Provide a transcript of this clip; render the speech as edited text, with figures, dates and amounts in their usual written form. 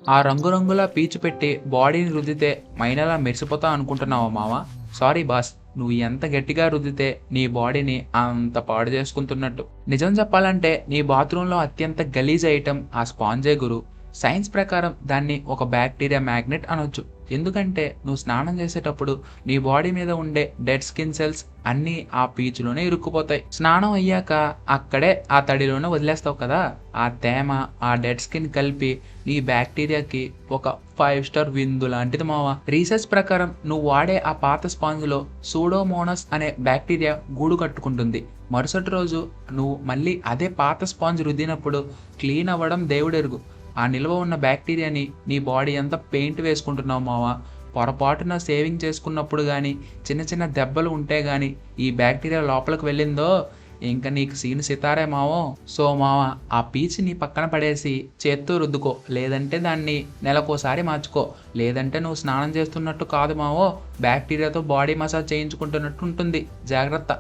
ఆ రంగురంగుల పీచు పెట్టి బాడీని రుద్దితే మైనలా మెరిసిపోతావు అనుకుంటున్నావా మావా? Sorry boss. నువ్వు ఎంత గట్టిగా రుద్దితే నీ బాడీని అంత పాడు చేసుకుంటున్నట్టు. నిజం చెప్పాలంటే నీ బాత్రూంలో అత్యంత గలీజ్ ఐటెం ఆ స్పాంజే గురు. సైన్స్ ప్రకారం దాన్ని ఒక బ్యాక్టీరియా మ్యాగ్నెట్ అనొచ్చు. ఎందుకంటే నువ్వు స్నానం చేసేటప్పుడు నీ బాడీ మీద ఉండే డెడ్ స్కిన్ సెల్స్ అన్నీ ఆ పీచులోనే ఇరుక్కుపోతాయి. స్నానం అయ్యాక అక్కడే ఆ తడిలోనే వదిలేస్తావు కదా, ఆ తేమ, ఆ డెడ్ స్కిన్ కలిపి నీ బ్యాక్టీరియాకి ఒక 5 స్టార్ విందు లాంటిది మావా. రీసెర్చ్ ప్రకారం నువ్వు వాడే ఆ పాత స్పాంజ్లో సూడోమోనస్ అనే బ్యాక్టీరియా గూడు కట్టుకుంటుంది. మరుసటి రోజు నువ్వు మళ్ళీ అదే పాత స్పాంజ్ రుద్దినప్పుడు క్లీన్ అవ్వడం దేవుడెరుగు. ఆ నిల్వ ఉన్న బ్యాక్టీరియాని నీ బాడీ అంతా పెయింట్ వేసుకుంటున్నావు మావా. పొరపాటున సేవింగ్ చేసుకున్నప్పుడు కానీ చిన్న చిన్న దెబ్బలు ఉంటే కానీ ఈ బ్యాక్టీరియా లోపలికి వెళ్ళిందో ఇంకా నీకు సీన్ సితారే మావో. సో మావ, ఆ పీచ్ నీ పక్కన పడేసి చేత్తో రుద్దుకో, లేదంటే దాన్ని నెలకోసారి మార్చుకో. లేదంటే నువ్వు స్నానం చేస్తున్నట్టు కాదు మావో, బ్యాక్టీరియాతో బాడీ మసాజ్ చేయించుకుంటున్నట్టు ఉంటుంది. జాగ్రత్త.